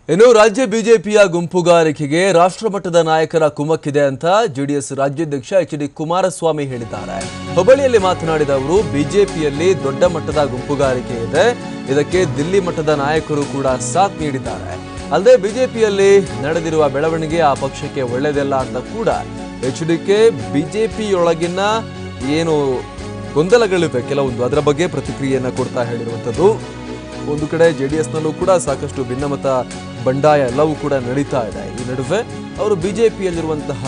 ಇನ್ನು ರಾಜ್ಯ ಬಿಜೆಪಿಯ ಗುಂಪುಗಾರಿಕೆಗೆ ರಾಷ್ಟ್ರಮಟ್ಟದ ನಾಯಕರ ಕುಮ್ಮಕ್ಕಿದೆ ಅಂತ ಜೆಡಿಎಸ್ ರಾಜ್ಯಾಧ್ಯಕ್ಷ ಎಚ್.ಡಿ. ಕುಮಾರಸ್ವಾಮಿ ಹೇಳಿದ್ದಾರೆ. ಹುಬ್ಬಳ್ಳಿಯಲ್ಲಿ ಮಾತನಾಡಿದ ಅವರು ಬಿಜೆಪಿಯಲ್ಲಿ ದೊಡ್ಡ ಮಟ್ಟದ ಗುಂಪುಗಾರಿಕೆ ಇದೆ, ಇದಕ್ಕೆ ದಿಲ್ಲಿ ಮಟ್ಟದ ನಾಯಕರು ಕೂಡ ಸಾಥ್ ನೀಡಿದ್ದಾರೆ. ಅಲ್ಲದೆ ಬಿಜೆಪಿಯಲ್ಲಿ ನಡೆದಿರುವ ಬೆಳವಣಿಗೆ ಆ ಪಕ್ಷಕ್ಕೆ ಒಳ್ಳೆಯದಲ್ಲ ಅಂತ ಕೂಡ ಎಚ್.ಡಿ.ಕೆ ಬಿಜೆಪಿಯೊಳಗಿನ ಏನು ಗೊಂದಲಗಳಿವೆ ಕೆಲವೊಂದು ಅದರ ಬಗ್ಗೆ ಪ್ರತಿಕ್ರಿಯೆಯನ್ನು ಕೊಡ್ತಾ ಹೇಳಿರುವಂಥದ್ದು. ಒಂದು ಕಡೆ ಜೆಡಿಎಸ್ನಲ್ಲೂ ಕೂಡ ಸಾಕಷ್ಟು ಭಿನ್ನಮತ ಬಂಡಾಯ ಎಲ್ಲವೂ ಕೂಡ ನಡೀತಾ ಇದೆ. ಈ ನಡುವೆ ಅವರು ಬಿಜೆಪಿಯಲ್ಲಿರುವಂತಹ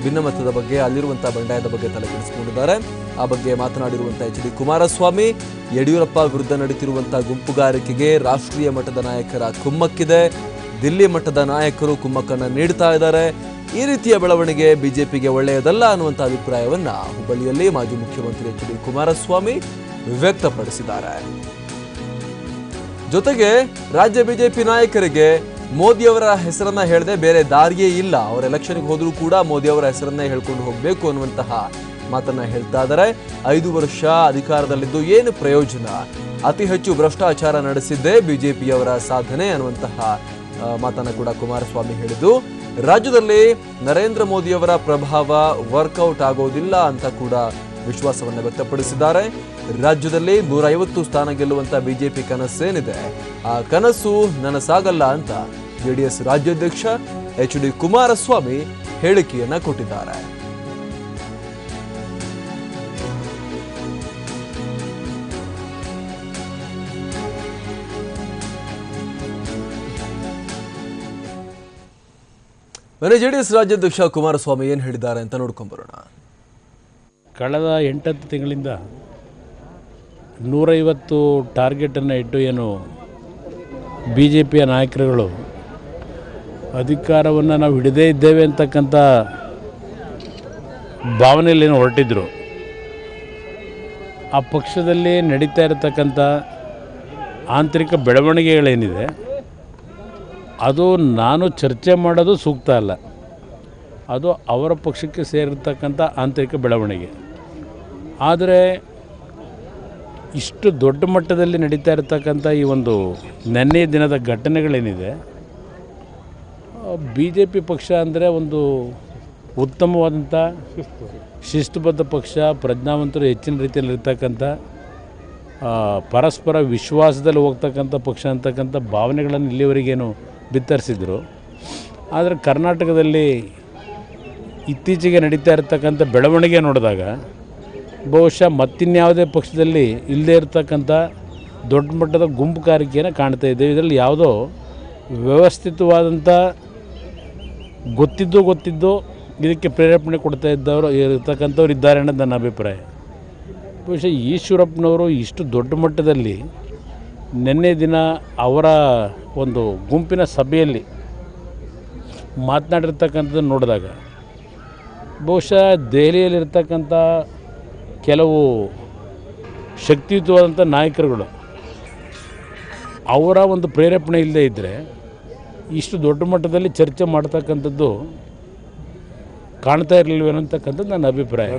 ಭಿನ್ನಮತದ ಬಗ್ಗೆ ಅಲ್ಲಿರುವಂತಹ ಬಂಡಾಯದ ಬಗ್ಗೆ ತಲೆಕೆಡಿಸಿಕೊಂಡಿದ್ದಾರೆ. ಆ ಬಗ್ಗೆ ಮಾತನಾಡಿರುವಂತಹ ಎಚ್.ಡಿ. ಕುಮಾರಸ್ವಾಮಿ ಯಡಿಯೂರಪ್ಪ ವಿರುದ್ಧ ನಡೀತಿರುವಂತಹ ಗುಂಪುಗಾರಿಕೆಗೆ ರಾಷ್ಟ್ರೀಯ ಮಟ್ಟದ ನಾಯಕರ ಕುಮ್ಮಕ್ಕಿದೆ, ದಿಲ್ಲಿ ಮಟ್ಟದ ನಾಯಕರು ಕುಮ್ಮಕ್ಕನ್ನು ನೀಡ್ತಾ ಇದ್ದಾರೆ. ಈ ರೀತಿಯ ಬೆಳವಣಿಗೆ ಬಿಜೆಪಿಗೆ ಒಳ್ಳೆಯದಲ್ಲ ಅನ್ನುವಂಥ ಅಭಿಪ್ರಾಯವನ್ನ ಹುಬ್ಬಳ್ಳಿಯಲ್ಲಿ ಮಾಜಿ ಮುಖ್ಯಮಂತ್ರಿ ಎಚ್.ಡಿ. ಕುಮಾರಸ್ವಾಮಿ ವ್ಯಕ್ತಪಡಿಸಿದ್ದಾರೆ. ಜೊತೆಗೆ ರಾಜ್ಯ ಬಿಜೆಪಿ ನಾಯಕರಿಗೆ ಮೋದಿಯವರ ಹೆಸರನ್ನ ಹೇಳದೆ ಬೇರೆ ದಾರಿಯೇ ಇಲ್ಲ, ಅವರ ಎಲೆಕ್ಷನ್ಗೆ ಹೋದರೂ ಕೂಡ ಮೋದಿಯವರ ಹೆಸರನ್ನೇ ಹೇಳ್ಕೊಂಡು ಹೋಗಬೇಕು ಅನ್ನುವಂತಹ ಮಾತನ್ನ ಹೇಳ್ತಾ ಇದ್ದಾರೆ. 5 ವರ್ಷ ಅಧಿಕಾರದಲ್ಲಿದ್ದು ಏನು ಪ್ರಯೋಜನ, ಅತಿ ಹೆಚ್ಚು ಭ್ರಷ್ಟಾಚಾರ ನಡೆಸಿದ್ದೇ ಬಿಜೆಪಿಯವರ ಸಾಧನೆ ಅನ್ನುವಂತಹ ಮಾತನ್ನ ಕೂಡ ಕುಮಾರಸ್ವಾಮಿ ಹೇಳಿದ್ದು, ರಾಜ್ಯದಲ್ಲಿ ನರೇಂದ್ರ ಮೋದಿಯವರ ಪ್ರಭಾವ ವರ್ಕೌಟ್ ಆಗೋದಿಲ್ಲ ಅಂತ ಕೂಡ ವಿಶ್ವಾಸವನ್ನು ವ್ಯಕ್ತಪಡಿಸಿದ್ದಾರೆ. ರಾಜ್ಯದಲ್ಲಿ 150 ಸ್ಥಾನ ಗೆಲ್ಲುವಂತ ಬಿಜೆಪಿ ಕನಸೇನಿದೆ, ಆ ಕನಸು ನನಸಾಗಲ್ಲ ಅಂತ ಜೆಡಿಎಸ್ ರಾಜ್ಯಾಧ್ಯಕ್ಷ ಎಚ್.ಡಿ. ಕುಮಾರಸ್ವಾಮಿ ಹೇಳಿಕೆಯನ್ನ ಕೊಟ್ಟಿದ್ದಾರೆ. ಜೆಡಿಎಸ್ ರಾಜ್ಯಾಧ್ಯಕ್ಷ ಕುಮಾರಸ್ವಾಮಿ ಏನು ಹೇಳಿದ್ದಾರೆ ಅಂತ ನೋಡ್ಕೊಂಡ್ ಬರೋಣ. ಕಳೆದ 8 ತಿಂಗಳಿಂದ 150 ಟಾರ್ಗೆಟನ್ನು ಇಟ್ಟು ಏನು ಬಿ ಜೆ ಪಿಯ ನಾಯಕರುಗಳು ಅಧಿಕಾರವನ್ನು ನಾವು ಹಿಡಿದೇ ಇದ್ದೇವೆ ಅಂತಕ್ಕಂಥ ಭಾವನೆಯಲ್ಲಿ ಹೊರಟಿದ್ದರು. ಆ ಪಕ್ಷದಲ್ಲಿ ನಡೀತಾ ಇರತಕ್ಕಂಥ ಆಂತರಿಕ ಬೆಳವಣಿಗೆಗಳೇನಿದೆ ಅದು ನಾನು ಚರ್ಚೆ ಮಾಡೋದು ಸೂಕ್ತ ಅಲ್ಲ, ಅದು ಅವರ ಪಕ್ಷಕ್ಕೆ ಸೇರಿರ್ತಕ್ಕಂಥ ಆಂತರಿಕ ಬೆಳವಣಿಗೆ. ಆದರೆ ಇಷ್ಟು ದೊಡ್ಡ ಮಟ್ಟದಲ್ಲಿ ನಡೀತಾ ಇರತಕ್ಕಂಥ ಈ ಒಂದು ನೆನ್ನೆ ದಿನದ ಘಟನೆಗಳೇನಿದೆ, ಬಿ ಜೆ ಪಿ ಪಕ್ಷ ಅಂದರೆ ಒಂದು ಉತ್ತಮವಾದಂಥ ಶಿಸ್ತುಬದ್ಧ ಪಕ್ಷ, ಪ್ರಜ್ಞಾವಂತರು ಹೆಚ್ಚಿನ ರೀತಿಯಲ್ಲಿ ಇರ್ತಕ್ಕಂಥ ಪರಸ್ಪರ ವಿಶ್ವಾಸದಲ್ಲಿ ಹೋಗ್ತಕ್ಕಂಥ ಪಕ್ಷ ಅಂತಕ್ಕಂಥ ಭಾವನೆಗಳನ್ನು ಇಲ್ಲಿವರೆಗೇನು ಬಿತ್ತರಿಸಿದರು. ಆದರೆ ಕರ್ನಾಟಕದಲ್ಲಿ ಇತ್ತೀಚೆಗೆ ನಡೀತಾ ಇರತಕ್ಕಂಥ ಬೆಳವಣಿಗೆ ನೋಡಿದಾಗ ಬಹುಶಃ ಮತ್ತಿನ್ಯಾವುದೇ ಪಕ್ಷದಲ್ಲಿ ಇಲ್ಲದೇ ಇರತಕ್ಕಂಥ ದೊಡ್ಡ ಮಟ್ಟದ ಗುಂಪುಗಾರಿಕೆಯನ್ನು ಕಾಣ್ತಾ ಇದ್ದೇವೆ. ಇದರಲ್ಲಿ ಯಾವುದೋ ವ್ಯವಸ್ಥಿತವಾದಂಥ ಗೊತ್ತಿದ್ದು ಇದಕ್ಕೆ ಪ್ರೇರೇಪಣೆ ಕೊಡ್ತಾ ಇದ್ದವರು ಇರ್ತಕ್ಕಂಥವ್ರು ಇದ್ದಾರೆ ಅನ್ನೋದು ನನ್ನ ಅಭಿಪ್ರಾಯ. ಬಹುಶಃ ಈಶ್ವರಪ್ಪನವರು ಇಷ್ಟು ದೊಡ್ಡ ಮಟ್ಟದಲ್ಲಿ ನಿನ್ನೆ ದಿನ ಅವರ ಒಂದು ಗುಂಪಿನ ಸಭೆಯಲ್ಲಿ ಮಾತನಾಡಿರ್ತಕ್ಕಂಥದ್ದನ್ನು ನೋಡಿದಾಗ ಬಹುಶಃ ದೆಹಲಿಯಲ್ಲಿರ್ತಕ್ಕಂಥ ಕೆಲವು ಶಕ್ತಿಯುತವಾದಂಥ ನಾಯಕರುಗಳು ಅವರ ಒಂದು ಪ್ರೇರೇಪಣೆ ಇಲ್ಲದೇ ಇದ್ದರೆ ಇಷ್ಟು ದೊಡ್ಡ ಮಟ್ಟದಲ್ಲಿ ಚರ್ಚೆ ಮಾಡ್ತಕ್ಕಂಥದ್ದು ಕಾಣ್ತಾ ಇರಲಿಲ್ವೇನೋ ಅಂತಕ್ಕಂಥದ್ದು ನನ್ನ ಅಭಿಪ್ರಾಯ.